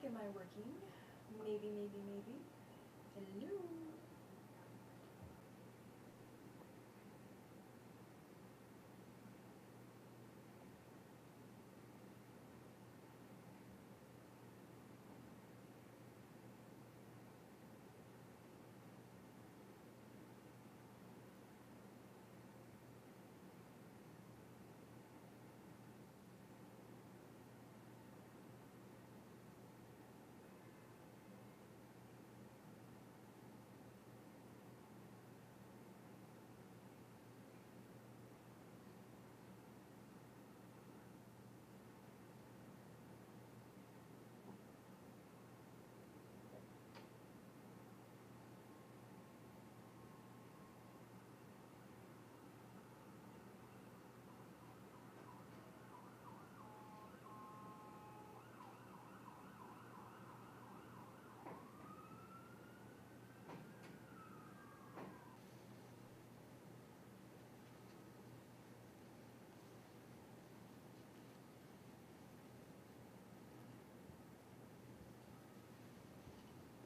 Am I working? Maybe, maybe, maybe.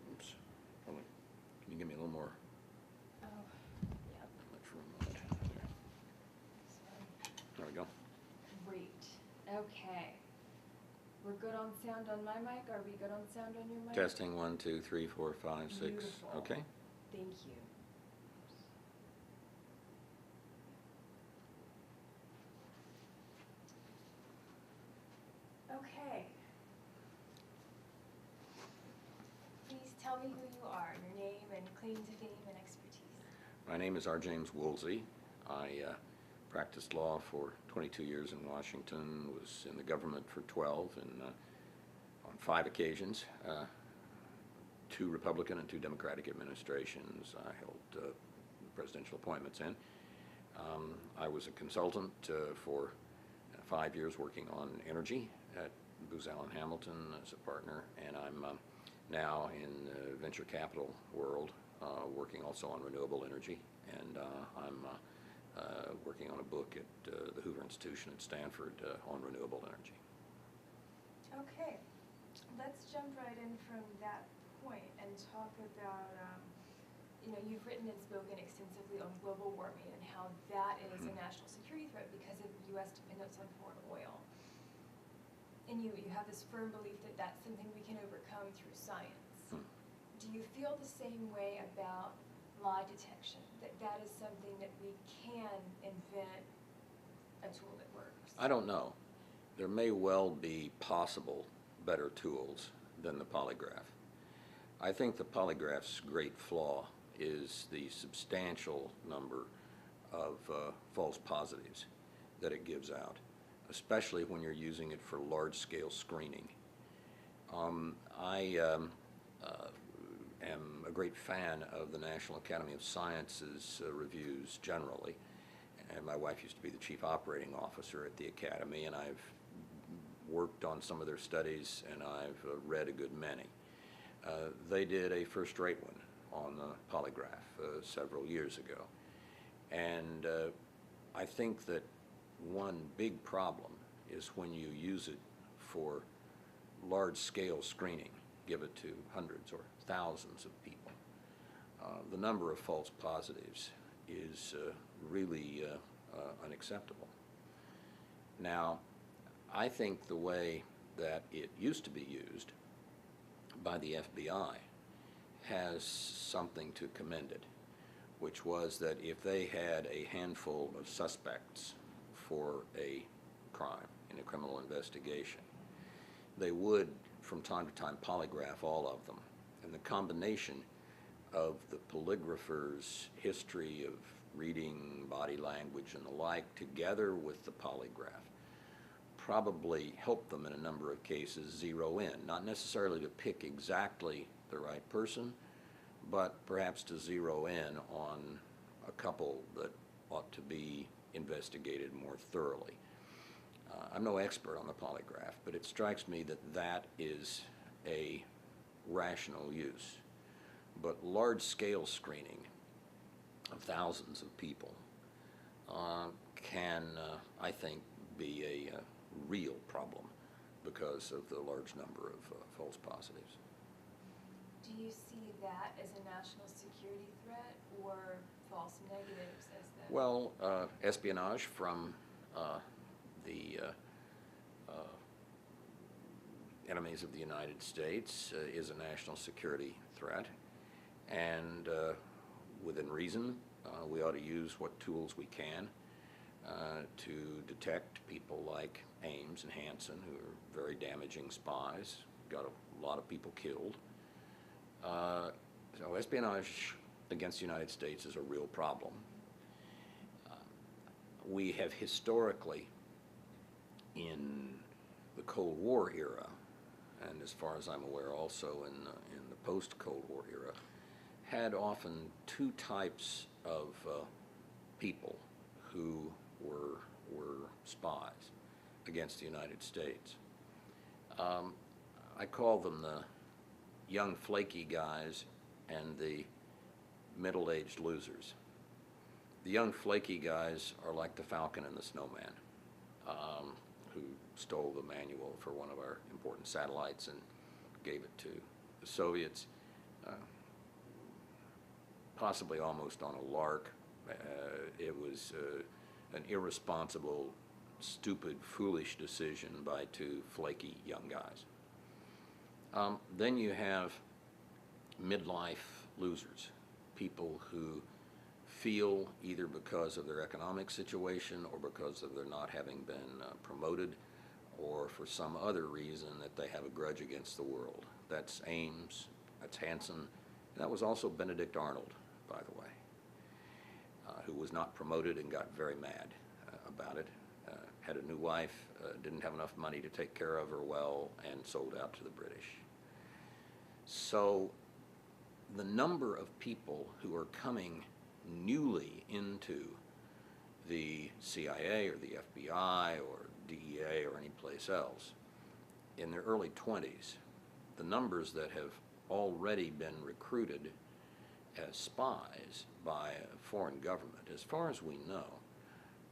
Hello. Oops. Hold on. Can you give me a little more? Oh, yeah. Much room on it. There we go. Great. Okay. We're good on sound on my mic. Are we good on sound on your mic? Testing 1, 2, 3, 4, 5, 6. Beautiful. Okay. Thank you. Okay. Please tell me who you are, your name and claim to fame and expertise. My name is R. James Woolsey. I practiced law for 22 years in Washington, was in the government for 12, and on 5 occasions, 2 Republican and 2 Democratic administrations I held presidential appointments in. I was a consultant for 5 years working on energy at Booz Allen Hamilton as a partner, and I'm now in the venture capital world, working also on renewable energy, and I'm working on a book at the Hoover Institution at Stanford on renewable energy. Okay, let's jump right in from that point and talk about, you've written and spoken extensively on global warming and how that is a national security threat because of U.S. dependence on foreign oil. And you have this firm belief that that's something we can overcome through science. Do you feel the same way about lie detection, that that is something that we can invent a tool that works? I don't know. There may well be possible better tools than the polygraph. I think the polygraph's great flaw is the substantial number of false positives that it gives out, especially when you're using it for large-scale screening. I am a great fan of the National Academy of Sciences reviews generally, and my wife used to be the chief operating officer at the Academy, and I've worked on some of their studies, and I've read a good many. They did a first-rate one on the polygraph several years ago, and I think that one big problem is when you use it for large-scale screening, give it to hundreds or thousands of people. The number of false positives is really unacceptable. Now, I think the way that it used to be used by the FBI has something to commend it, which was that if they had a handful of suspects for a crime in a criminal investigation, they would, from time to time, polygraph all of them. And the combination of the polygrapher's history of reading, body language, and the like, together with the polygraph, probably helped them in a number of cases zero in, not necessarily to pick exactly the right person, but perhaps to zero in on a couple that ought to be investigated more thoroughly. I'm no expert on the polygraph, but it strikes me that that is a rational use. But large-scale screening of thousands of people can, I think, be a real problem because of the large number of false positives. Do you see that as a national security threat or false negatives as the? Well, espionage from the enemies of the United States is a national security threat, and within reason, we ought to use what tools we can to detect people like Ames and Hansen, who are very damaging spies, got a lot of people killed. So espionage against the United States is a real problem. We have historically, in the Cold War era, and as far as I'm aware also in the post-Cold War era, had often two types of people who were spies against the United States. I call them the young flaky guys and the middle-aged losers. The young flaky guys are like the Falcon and the Snowman, who stole the manual for one of our important satellites and gave it to the Soviets, possibly almost on a lark. It was an irresponsible, stupid, foolish decision by two flaky young guys. Then you have midlife losers, people who feel, either because of their economic situation or because of their not having been promoted, or for some other reason, that they have a grudge against the world. That's Ames, that's Hansen, and that was also Benedict Arnold, by the way, who was not promoted and got very mad about it, had a new wife, didn't have enough money to take care of her well, and sold out to the British. So the number of people who are coming newly into the CIA or the FBI or DEA or any place else in their early 20s, the numbers that have already been recruited as spies by a foreign government, as far as we know,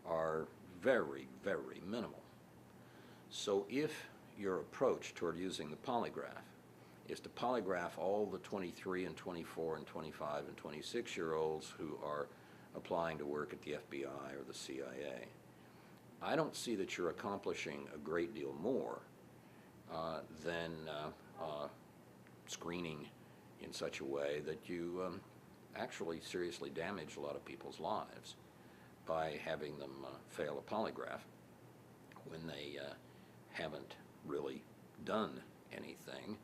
are very, very minimal. So if your approach toward using the polygraph is to polygraph all the 23 and 24 and 25 and 26-year-olds who are applying to work at the FBI or the CIA, I don't see that you're accomplishing a great deal more than screening in such a way that you actually seriously damage a lot of people's lives by having them fail a polygraph when they haven't really done anything.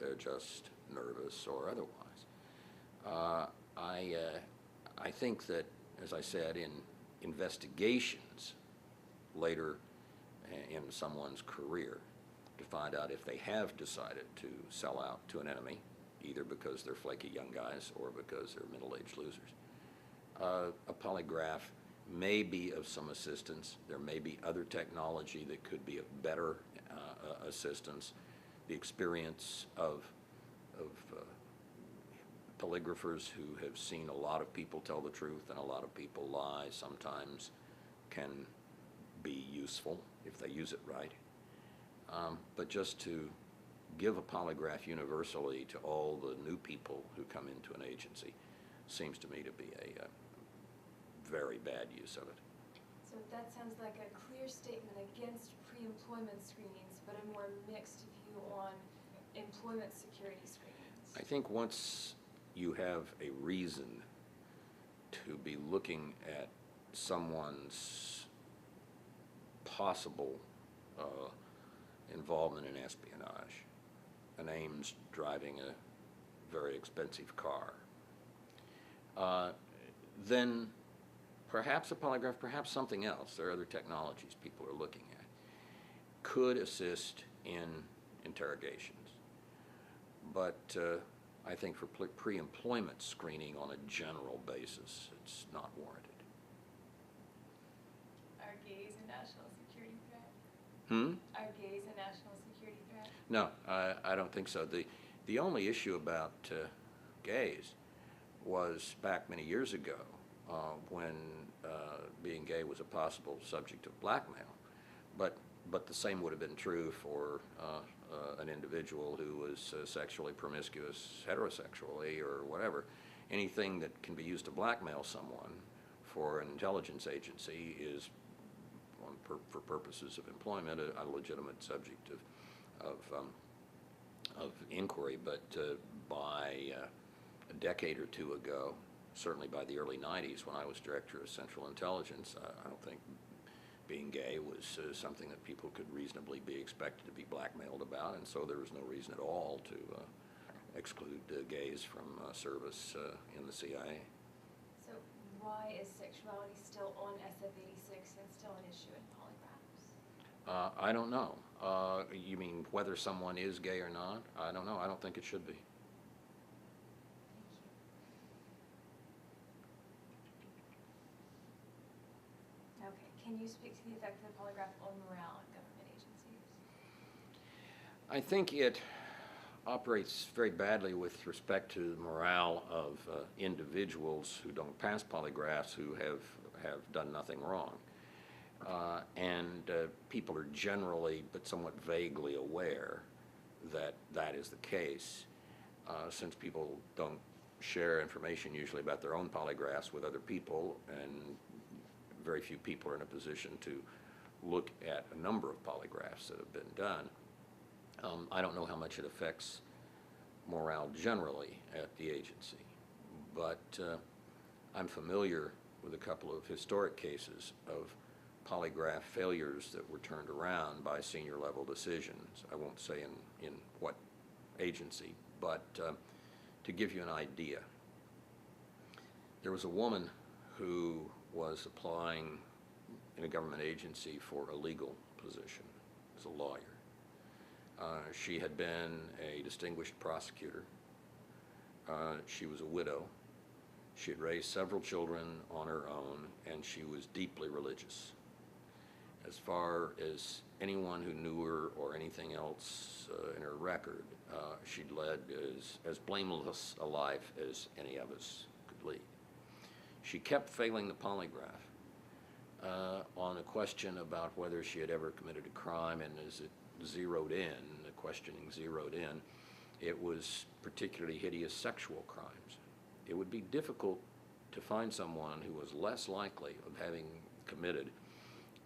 They're just nervous or otherwise. I think that, as I said, in investigations later in someone's career, to find out if they have decided to sell out to an enemy, either because they're flaky young guys or because they're middle-aged losers, a polygraph may be of some assistance. There may be other technology that could be of better assistance. The experience of polygraphers who have seen a lot of people tell the truth and a lot of people lie sometimes can be useful if they use it right. But just to give a polygraph universally to all the new people who come into an agency seems to me to be a very bad use of it. So that sounds like a clear statement against pre-employment screenings, but a more mixed view on employment security screenings. I think once you have a reason to be looking at someone's possible involvement in espionage, an Ames driving a very expensive car, then perhaps a polygraph, perhaps something else, there are other technologies people are looking at, could assist in interrogations. But I think for pre-employment screening on a general basis, it's not warranted. Are gays a national security threat? Are gays a national security threat? No, I don't think so. The only issue about gays was back many years ago when being gay was a possible subject of blackmail. But but the same would have been true for an individual who was sexually promiscuous heterosexually or whatever. Anything that can be used to blackmail someone for an intelligence agency is, for purposes of employment, a legitimate subject of inquiry. But by a decade or two ago, certainly by the early 90s when I was director of Central Intelligence, I don't think being gay was something that people could reasonably be expected to be blackmailed about, and so there was no reason at all to exclude gays from service in the CIA. So why is sexuality still on SF-86 and still an issue in polygraphs? I don't know. You mean whether someone is gay or not? I don't know. I don't think it should be. Thank you. Okay, can you speak to the effect of the polygraph on morale in government agencies? I think it operates very badly with respect to the morale of individuals who don't pass polygraphs who have done nothing wrong. And people are generally, but somewhat vaguely aware that that is the case, since people don't share information usually about their own polygraphs with other people, and very few people are in a position to look at a number of polygraphs that have been done. I don't know how much it affects morale generally at the agency, but I'm familiar with a couple of historic cases of polygraph failures that were turned around by senior level decisions. I won't say in what agency, but to give you an idea, there was a woman who was applying in a government agency for a legal position as a lawyer. She had been a distinguished prosecutor. She was a widow. She had raised several children on her own, and she was deeply religious. As far as anyone who knew her or anything else in her record, she'd led as blameless a life as any of us could lead. She kept failing the polygraph on a question about whether she had ever committed a crime, and as it zeroed in, the questioning zeroed in, it was particularly hideous sexual crimes. It would be difficult to find someone who was less likely of having committed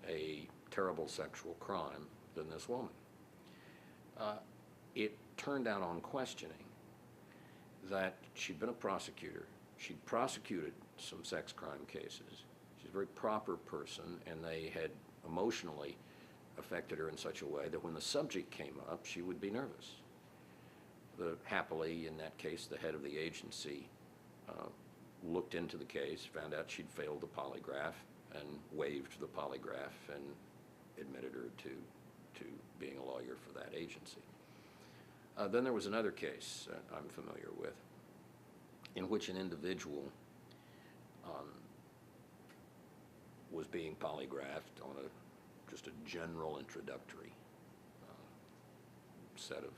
a terrible sexual crime than this woman. It turned out on questioning that she'd been a prosecutor. She'd prosecuted some sex crime cases. She's a very proper person, and they had emotionally affected her in such a way that when the subject came up, she would be nervous. Happily, in that case, the head of the agency looked into the case, found out she'd failed the polygraph, and waived the polygraph and admitted her to being a lawyer for that agency. Then there was another case I'm familiar with in which an individual was being polygraphed on just a general introductory set of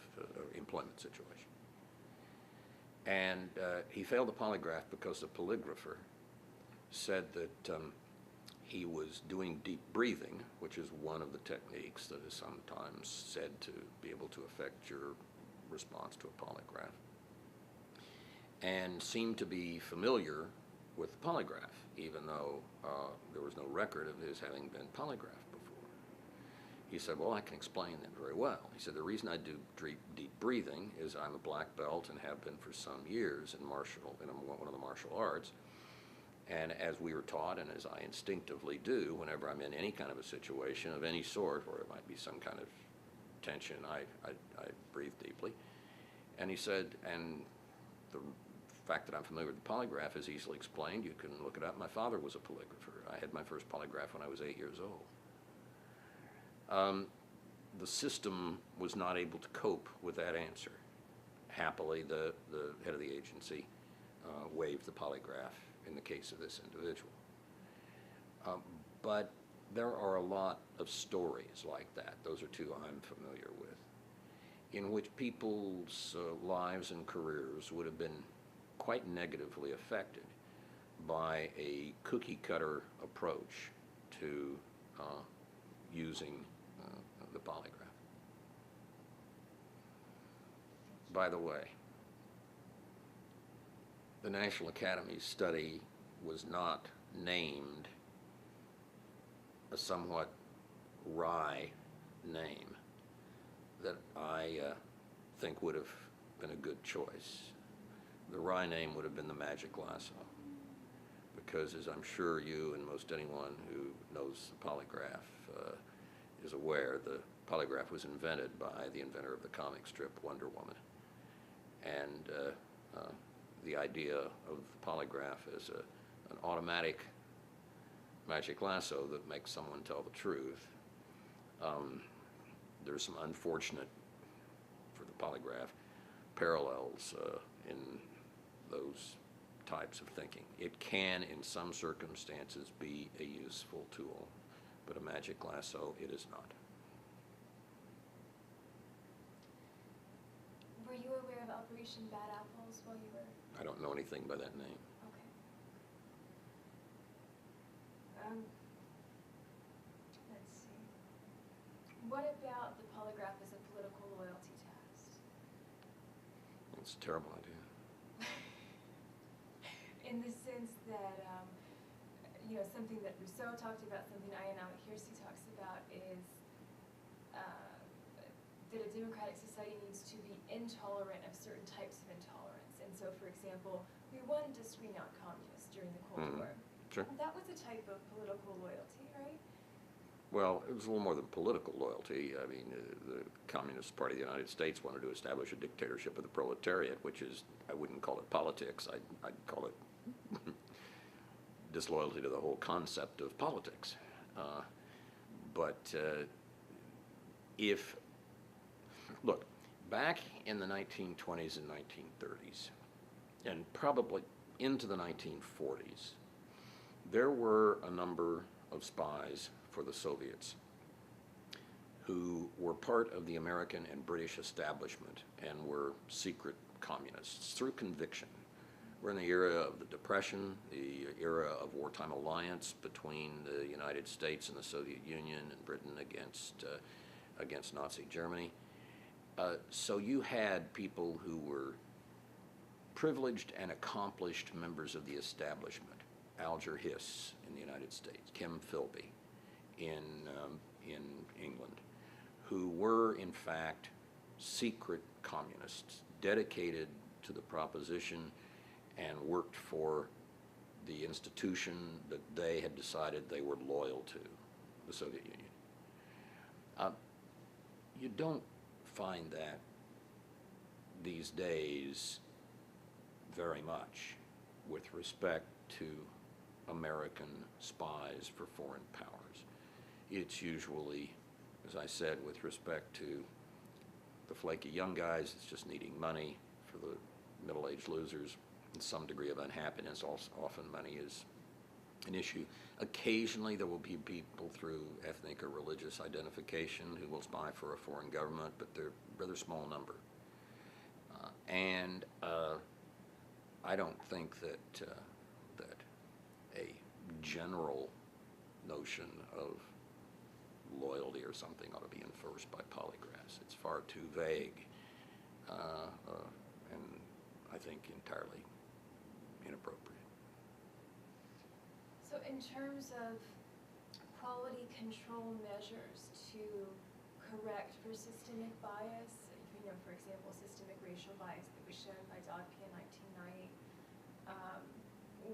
employment situation. And he failed the polygraph because the polygrapher said that he was doing deep breathing, which is one of the techniques that is sometimes said to be able to affect your response to a polygraph, and seemed to be familiar with the polygraph, even though there was no record of his having been polygraphed before. He said, well, I can explain that very well. He said, the reason I do deep breathing is I'm a black belt and have been for some years in one of the martial arts. And as we were taught, and as I instinctively do whenever I'm in any kind of a situation of any sort, where it might be some kind of tension, I breathe deeply. And he said, and the fact that I'm familiar with the polygraph is easily explained. You can look it up. My father was a polygrapher. I had my first polygraph when I was 8 years old. The system was not able to cope with that answer. Happily, the head of the agency waived the polygraph in the case of this individual. But there are a lot of stories like that. Those are two I'm familiar with, in which people's lives and careers would have been quite negatively affected by a cookie-cutter approach to using the polygraph. By the way, the National Academy's study was not named a somewhat wry name that I think would have been a good choice. The wry name would have been the Magic Lasso, because as I'm sure you and most anyone who knows the polygraph is aware, the polygraph was invented by the inventor of the comic strip Wonder Woman. And the idea of the polygraph as an automatic magic lasso that makes someone tell the truth. There's some unfortunate, for the polygraph, parallels in those types of thinking. It can, in some circumstances, be a useful tool, but a magic lasso, it is not. Were you aware of Operation Bad Apples while you were? I don't know anything by that name. Okay. Let's see. What about the polygraph as a political loyalty test? It's a terrible idea. In the sense that, you know, something that Rousseau talked about, something Ayanama Hirsi talks about is that a democratic society needs to be intolerant of certain types of intolerance. And so, for example, we wanted to screen out communists during the Cold War. Sure. That was a type of political loyalty, right? Well, it was a little more than political loyalty. I mean, the Communist Party of the United States wanted to establish a dictatorship of the proletariat, which is, I wouldn't call it politics, I'd call it disloyalty to the whole concept of politics. Look, back in the 1920s and 1930s, and probably into the 1940s, there were a number of spies for the Soviets who were part of the American and British establishment and were secret communists through conviction. We're in the era of the Depression, the era of wartime alliance between the United States and the Soviet Union and Britain against Nazi Germany. So you had people who were privileged and accomplished members of the establishment. Alger Hiss in the United States, Kim Philby in England, who were in fact secret communists, dedicated to the proposition and worked for the institution that they had decided they were loyal to, the Soviet Union. You don't find that these days very much with respect to American spies for foreign powers. It's usually, as I said, with respect to the flaky young guys that's just needing money, for the middle-aged losers, and some degree of unhappiness. Also, often money is an issue. Occasionally there will be people through ethnic or religious identification who will spy for a foreign government, but they're a rather small number. I don't think that that a general notion of loyalty or something ought to be enforced by polygraphs. It's far too vague, and I think entirely inappropriate. So in terms of quality control measures to correct for systemic bias, you know, for example, systemic racial bias that was shown by Dodke in 1990,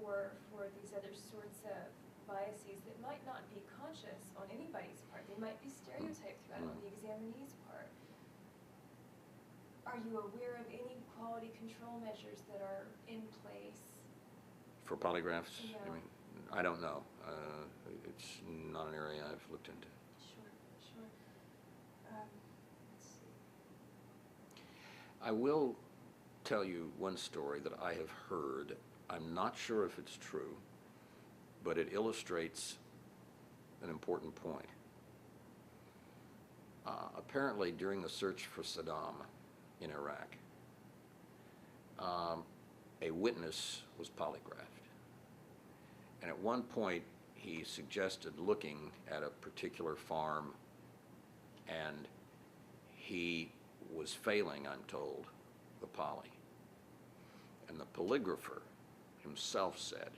or for these other sorts of biases that might not be conscious on anybody's part. They might be stereotyped throughout on the examinee's part. Are you aware of any quality control measures that are in place? For polygraphs? Yeah. I mean, I don't know. It's not an area I've looked into. Sure, sure. Let's see. I will tell you one story that I have heard. I'm not sure if it's true, but it illustrates an important point. Apparently, during the search for Saddam in Iraq, a witness was polygraphed. And at one point, he suggested looking at a particular farm and he was failing, I'm told, the poly. And the polygrapher himself said,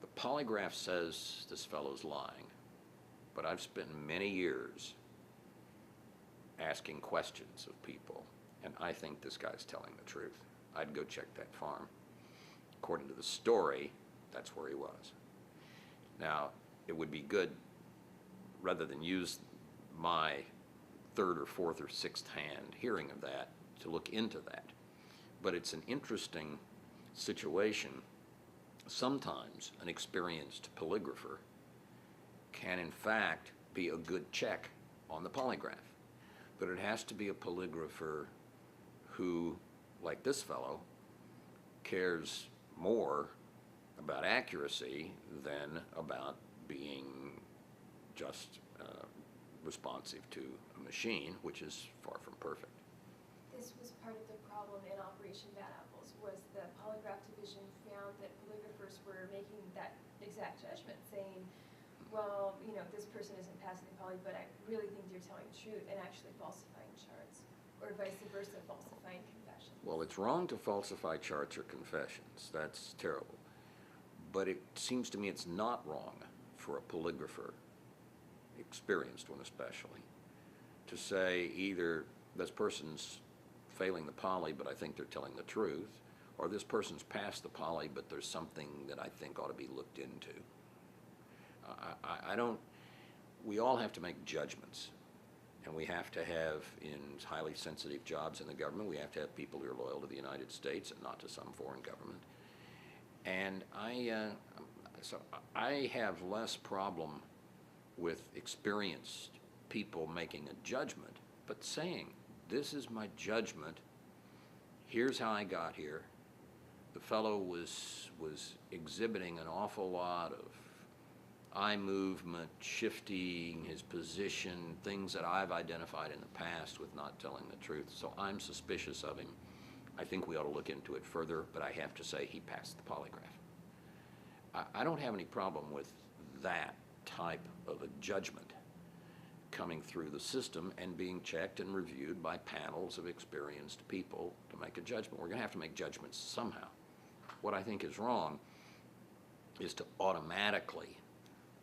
the polygraph says this fellow's lying, but I've spent many years asking questions of people, and I think this guy's telling the truth. I'd go check that farm. According to the story, that's where he was. Now, it would be good, rather than use my third or fourth or sixth hand hearing of that, to look into that. But it's an interesting situation. Sometimes an experienced polygrapher can in fact be a good check on the polygraph. But it has to be a polygrapher who, like this fellow, cares more about accuracy than about being just responsive to a machine, which is far from perfect. This was part of the problem in Operation Bad Apples, was the polygraph division found that polygraphers were making that exact judgment, saying, well, you know, this person isn't passing the poly, but I really think they're telling the truth, and actually falsifying charts, or vice versa, falsifying confessions. Well, it's wrong to falsify charts or confessions. That's terrible. But it seems to me it's not wrong for a polygrapher, experienced one especially, to say either this person's failing the poly, but I think they're telling the truth, or this person's passed the poly, but there's something that I think ought to be looked into. I don't, we all have to make judgments, and we have to have, in highly sensitive jobs in the government, we have to have people who are loyal to the United States and not to some foreign government. And so I have less problem with experienced people making a judgment, but saying, this is my judgment, here's how I got here. The fellow was exhibiting an awful lot of eye movement, shifting his position, things that I've identified in the past with not telling the truth. So I'm suspicious of him. I think we ought to look into it further, but I have to say he passed the polygraph. I don't have any problem with that type of a judgment coming through the system and being checked and reviewed by panels of experienced people to make a judgment. We're going to have to make judgments somehow. What I think is wrong is to automatically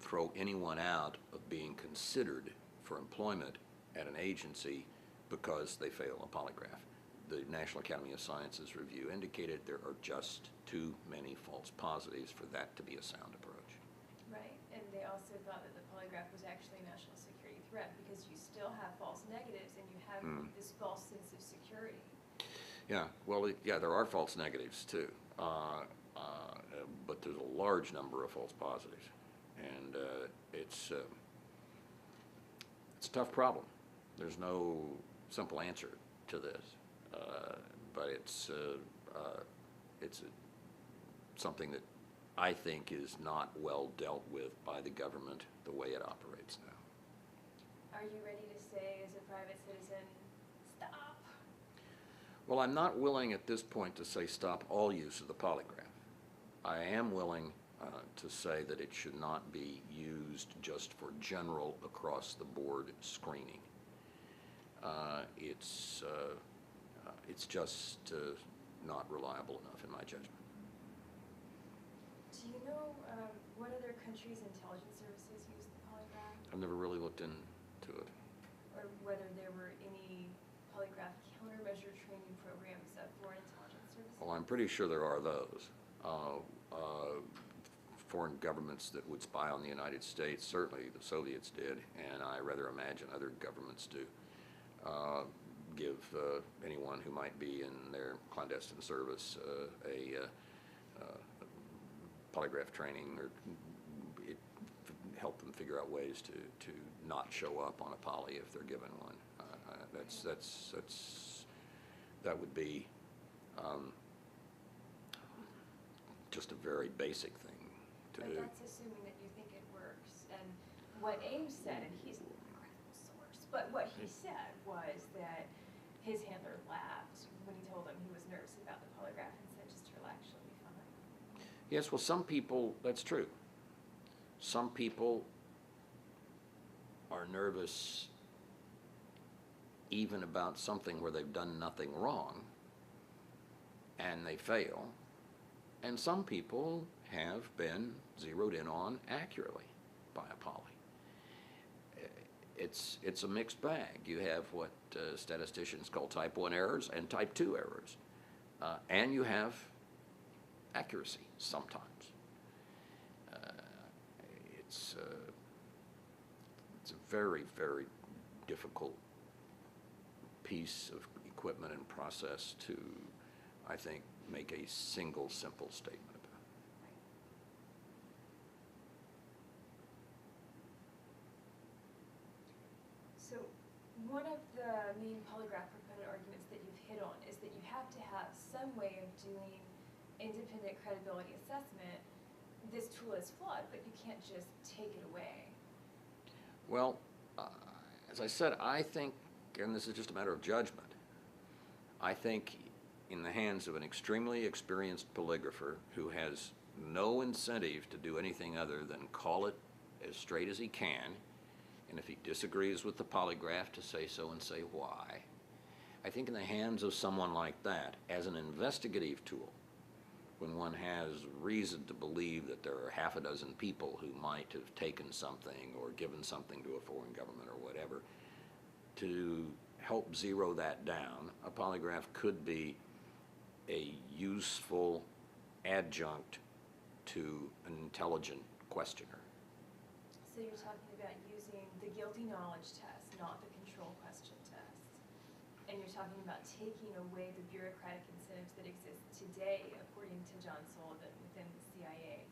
throw anyone out of being considered for employment at an agency because they fail a polygraph. The National Academy of Sciences review indicated there are just too many false positives for that to be a sound approach. Right, and they also thought that the polygraph was actually a national security threat because you still have false negatives and you have this false sense of security. Yeah, well, yeah, there are false negatives too, but there's a large number of false positives, and it's a tough problem. There's no simple answer to this, but it's something that I think is not well dealt with by the government the way it operates now. Are you ready to say, as a private citizen, stop? Well, I'm not willing at this point to say stop all use of the polygraph. I am willing to say that it should not be used just for general across-the-board screening. It's just not reliable enough in my judgment. Do you know what other countries' intelligence services use the polygraph? I've never really looked into it. Or whether there were any polygraph countermeasure training programs of foreign intelligence services? Well, I'm pretty sure there are those. Foreign governments that would spy on the United States, certainly the Soviets did, and I rather imagine other governments do, give anyone who might be in their clandestine service a polygraph training, or help them figure out ways to not show up on a poly if they're given one. That would be just a very basic thing to do. But that's assuming that you think it works. And what Ames said, and he's not a credible source, but what he said was that his handler laughed when he told him he was nervous about the polygraph and said, just relax, you'll be fine. Yes, well, some people, that's true. Some people are nervous even about something where they've done nothing wrong, and they fail. And some people have been zeroed in on accurately by a poly. It's a mixed bag. You have what statisticians call type 1 errors and type 2 errors. And you have accuracy sometimes. It's a very, very difficult piece of equipment and process to, I think, make a single simple statement about. So one of the main polygraph proponent arguments that you've hit on is that you have to have some way of doing independent credibility assessment. This tool is flawed, but you can't just take it away. Well, as I said, I think, and this is just a matter of judgment, I think in the hands of an extremely experienced polygrapher who has no incentive to do anything other than call it as straight as he can, and if he disagrees with the polygraph, to say so and say why. I think in the hands of someone like that, as an investigative tool, when one has reason to believe that there are half a dozen people who might have taken something or given something to a foreign government or whatever, to help zero that down, a polygraph could be a useful adjunct to an intelligent questioner. So you're talking about using the guilty knowledge test, not the control question test. And you're talking about taking away the bureaucratic incentives that exist today, according to John Sullivan, within the CIA,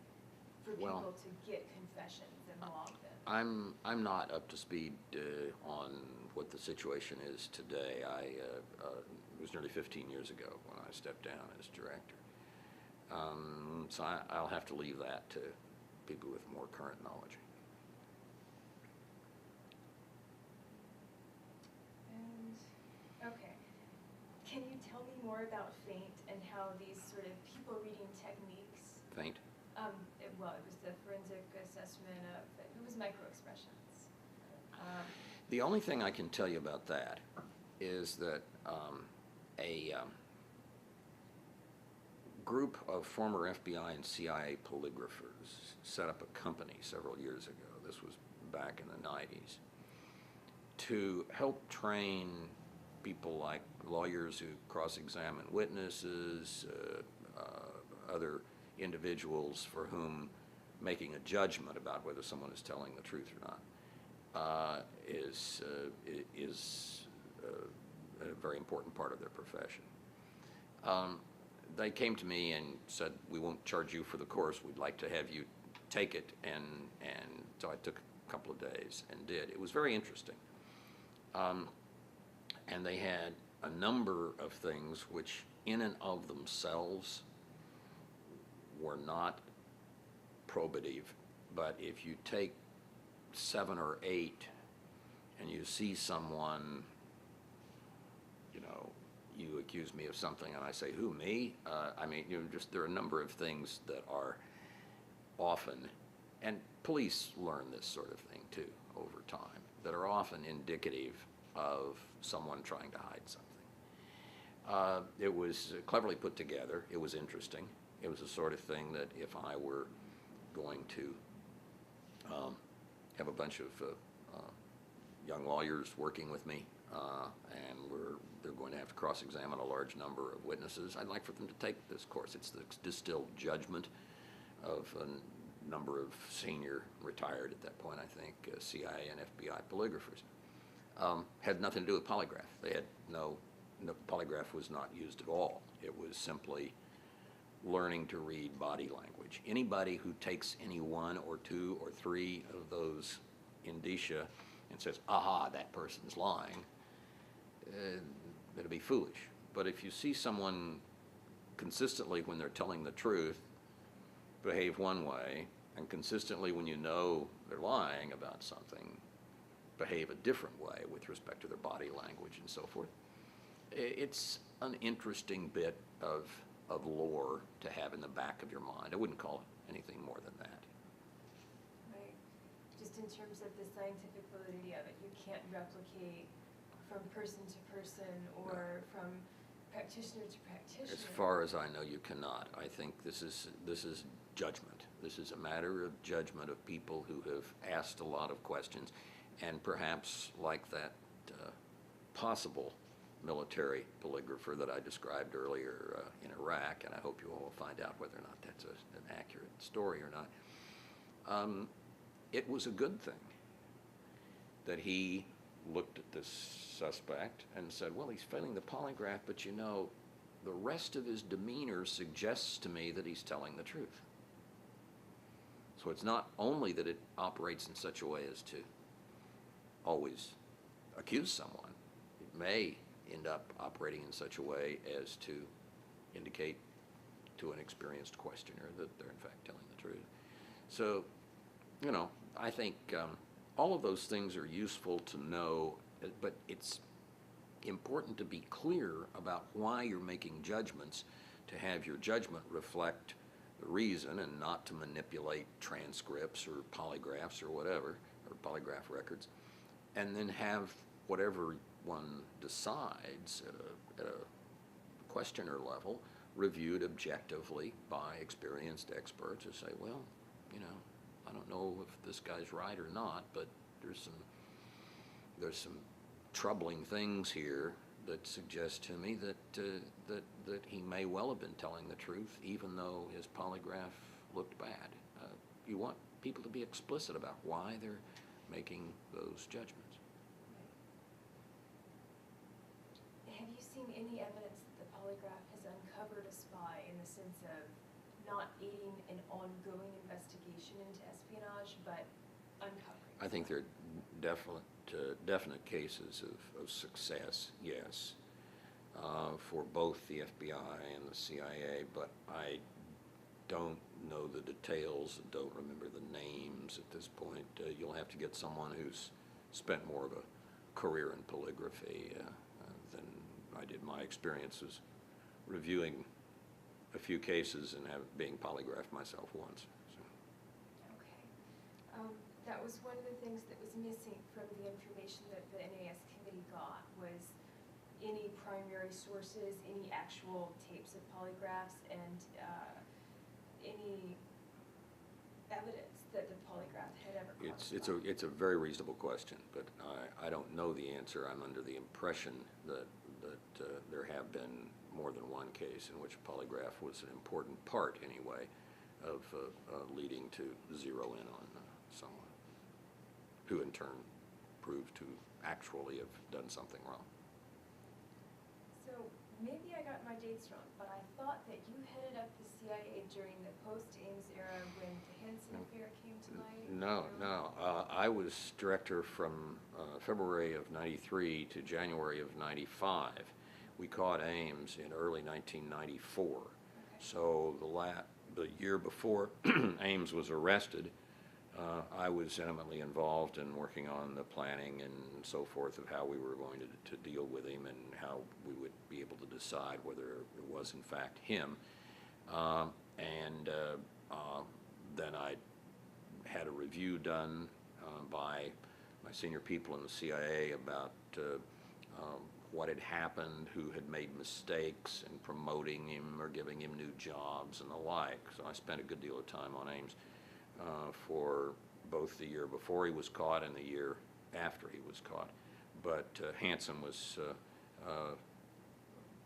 for people to get confessions and log them. I'm not up to speed on what the situation is today. It was nearly 15 years ago when I stepped down as director. So I'll have to leave that to people with more current knowledge. And, okay. Can you tell me more about FAINT and how these sort of people reading techniques? FAINT? It was the forensic assessment of, it was microexpressions. The only thing I can tell you about that is that a group of former FBI and CIA polygraphers set up a company several years ago, this was back in the 90s, to help train people like lawyers who cross-examine witnesses, other individuals for whom making a judgment about whether someone is telling the truth or not is a very important part of their profession. They came to me and said, we won't charge you for the course, we'd like to have you take it, and so I took a couple of days and did. It was very interesting. And they had a number of things which in and of themselves were not probative, but if you take 7 or 8 and you see someone, you know, you accuse me of something and I say, who, me? I mean, you know, just there are a number of things that are often, and police learn this sort of thing too over time, that are often indicative of someone trying to hide something. It was cleverly put together. It was interesting. It was the sort of thing that if I were going to have a bunch of young lawyers working with me, and they're going to have to cross-examine a large number of witnesses, I'd like for them to take this course. It's the distilled judgment of a number of senior, retired at that point, I think, CIA and FBI polygraphers. Had nothing to do with polygraph. They had no polygraph was not used at all. It was simply learning to read body language. Anybody who takes any 1 or 2 or 3 of those indicia and says, aha, that person's lying, that'll be foolish. But if you see someone consistently when they're telling the truth behave one way, and consistently when you know they're lying about something behave a different way with respect to their body language and so forth, it's an interesting bit of lore to have in the back of your mind. I wouldn't call it anything more than that. Right. Just in terms of the scientific validity of it, you can't replicate from person to person or from practitioner to practitioner? As far as I know, you cannot. I think this is judgment. This is a matter of judgment of people who have asked a lot of questions, and perhaps like that possible military polygrapher that I described earlier in Iraq, and I hope you all will find out whether or not that's an accurate story or not. It was a good thing that he looked at this suspect and said, well, he's failing the polygraph, but you know, the rest of his demeanor suggests to me that he's telling the truth. So it's not only that it operates in such a way as to always accuse someone, it may end up operating in such a way as to indicate to an experienced questioner that they're in fact telling the truth. So, you know, I think all of those things are useful to know, but it's important to be clear about why you're making judgments, to have your judgment reflect the reason and not to manipulate transcripts or polygraphs or whatever, or polygraph records, and then have whatever one decides at a questioner level reviewed objectively by experienced experts who say, well, you know, I don't know if this guy's right or not, but there's some troubling things here that suggest to me that he may well have been telling the truth, even though his polygraph looked bad. You want people to be explicit about why they're making those judgments. Have you seen any evidence that the polygraph has uncovered a spy in the sense of not aiding an ongoing investigation into espionage, but uncovering? I think there are definite cases of success, yes, for both the FBI and the CIA, but I don't know the details, don't remember the names at this point. You'll have to get someone who's spent more of a career in polygraphy than I did. My experience was reviewing a few cases and being polygraphed myself once. So. Okay. That was one of the things that was missing from the information that the NAS committee got, was any primary sources, any actual tapes of polygraphs, and any evidence that the polygraph had ever caused. It's a very reasonable question, but I don't know the answer. I'm under the impression that there have been more than one case in which a polygraph was an important part, anyway, of leading to zero in on someone who in turn proved to actually have done something wrong. So maybe I got my dates wrong, but I thought that you headed up the CIA during the post-Ames era when the Henson affair came to light? No. I was director from February of '93 to January of '95. We caught Ames in early 1994. Okay. So the year before Ames was arrested, I was intimately involved in working on the planning and so forth of how we were going to deal with him and how we would be able to decide whether it was in fact him. Then I had a review done by my senior people in the CIA about what had happened, who had made mistakes in promoting him or giving him new jobs and the like. So I spent a good deal of time on Ames for both the year before he was caught and the year after he was caught. But Hansen was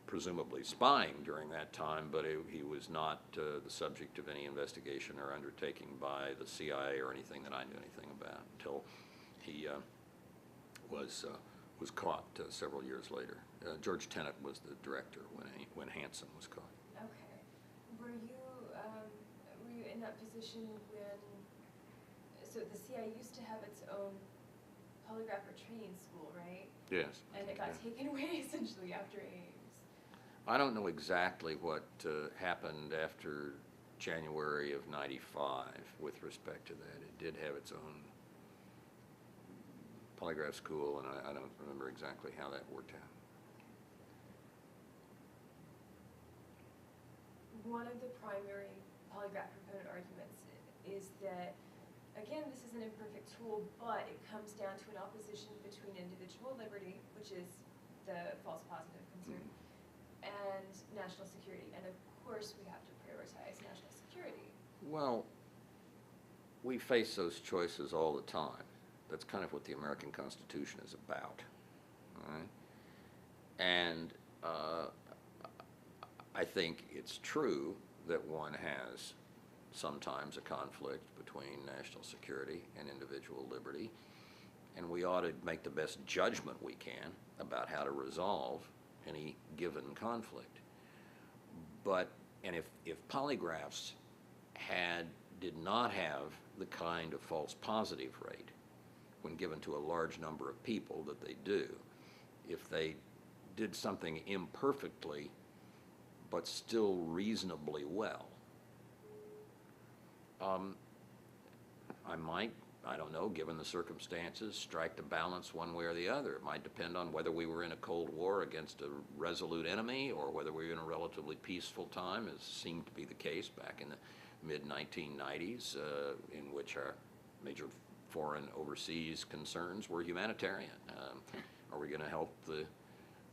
presumably spying during that time, but he was not the subject of any investigation or undertaking by the CIA or anything that I knew anything about until he was caught several years later. George Tenet was the director when Hansen was caught. Okay. Were you in that position when, so the CIA used to have its own polygrapher training school, right? Yes. And it got taken away essentially after Ames. I don't know exactly what happened after January of '95 with respect to that. It did have its own polygraph school, and I don't remember exactly how that worked out. One of the primary polygraph proponent arguments is that again, this is an imperfect tool, but it comes down to an opposition between individual liberty, which is the false positive concern, and national security. And of course, we have to prioritize national security. Well, we face those choices all the time. That's kind of what the American Constitution is about. All right? And I think it's true that one has sometimes a conflict between national security and individual liberty, and we ought to make the best judgment we can about how to resolve any given conflict. And if polygraphs did not have the kind of false positive rate when given to a large number of people that they do, if they did something imperfectly but still reasonably well, I might, I don't know, given the circumstances, strike the balance one way or the other. It might depend on whether we were in a Cold War against a resolute enemy or whether we were in a relatively peaceful time, as seemed to be the case back in the mid-1990s, in which our major foreign overseas concerns were humanitarian. Are we going to help the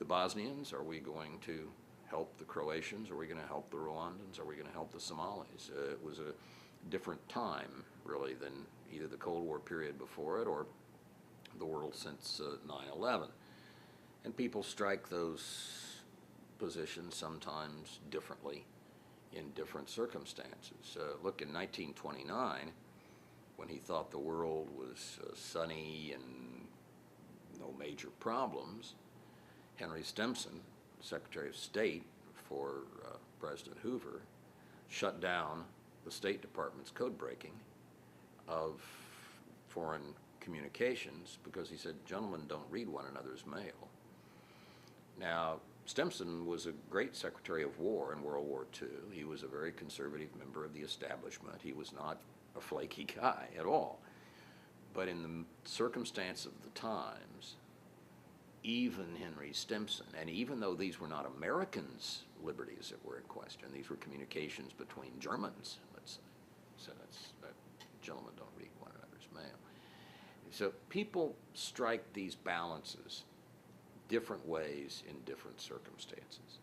Bosnians? Are we going to help the Croatians? Are we going to help the Rwandans? Are we going to help the Somalis? It was a different time, really, than either the Cold War period before it or the world since 9/11. And people strike those positions sometimes differently in different circumstances. Look, in 1929, when he thought the world was sunny and no major problems, Henry Stimson, Secretary of State for President Hoover, shut down the State Department's code breaking of foreign communications because he said, gentlemen don't read one another's mail. Now, Stimson was a great Secretary of War in World War II. He was a very conservative member of the establishment. He was not a flaky guy at all. But in the circumstance of the times, even Henry Stimson, and even though these were not Americans' liberties that were in question, these were communications between Germans, let's say. So that gentlemen don't read one another's mail. So people strike these balances different ways in different circumstances.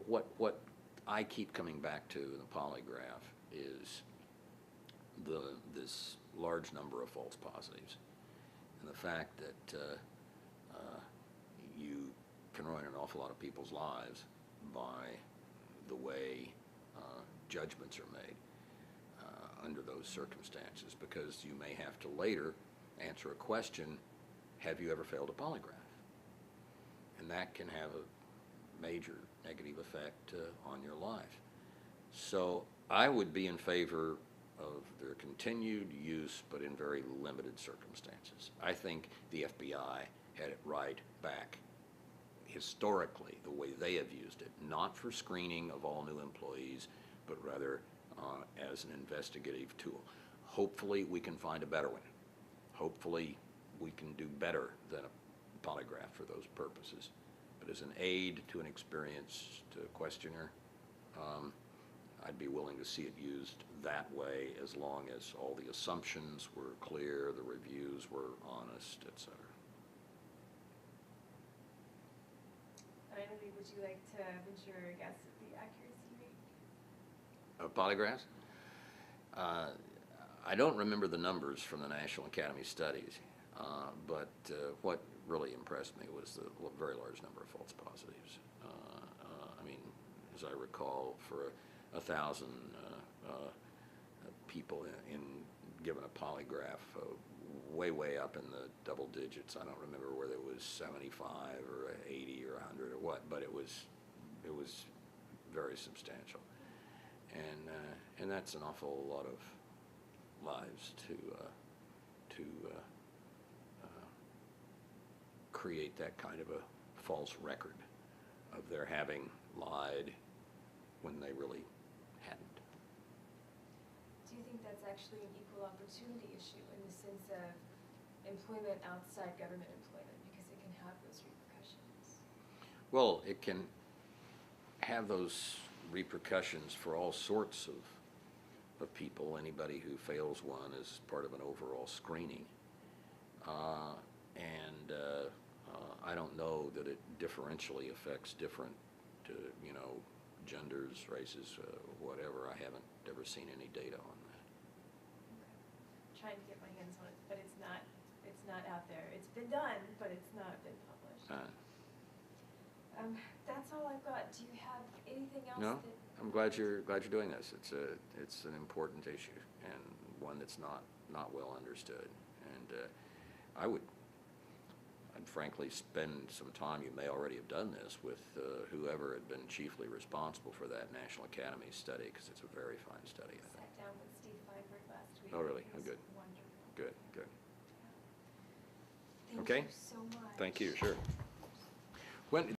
What I keep coming back to in the polygraph is this large number of false positives, and the fact that you can ruin an awful lot of people's lives by the way judgments are made under those circumstances, because you may have to later answer a question, have you ever failed a polygraph? And that can have a major negative effect on your life. So I would be in favor of their continued use, but in very limited circumstances. I think the FBI had it right back historically, the way they have used it, not for screening of all new employees, but rather as an investigative tool. Hopefully we can find a better one. Hopefully we can do better than a polygraph for those purposes. But as an aid to an experienced questioner, I'd be willing to see it used that way, as long as all the assumptions were clear, the reviews were honest, etc. Finally, would you like to venture a guess at the accuracy rate? Of polygraphs? I don't remember the numbers from the National Academy Studies, but what really impressed me was the very large number of false positives. I mean, as I recall, for 1,000 people given a polygraph, way up in the double digits. I don't remember whether it was 75 or 80 or 100 or what, but it was very substantial, and that's an awful lot of lives to create that kind of a false record of their having lied when they really hadn't. Do you think that's actually an equal opportunity issue in the sense of employment outside government employment, because it can have those repercussions? Well, it can have those repercussions for all sorts of people. Anybody who fails one is part of an overall screening. I don't know that it differentially affects different, genders, races, whatever. I haven't ever seen any data on that. Okay. Trying to get my hands on it, but it's not out there. It's been done, but it's not been published. That's all I've got. Do you have anything else? No, I'm glad you're doing this. It's an important issue and one that's not well understood. And I'd frankly spend some time, you may already have done this, with whoever had been chiefly responsible for that National Academy study, because it's a very fine study, I think. Sat down with Steve Feinberg last week. Oh, really? It Oh, was good. Wonderful. Good, good. Thank Okay. you so much. Thank you, sure. When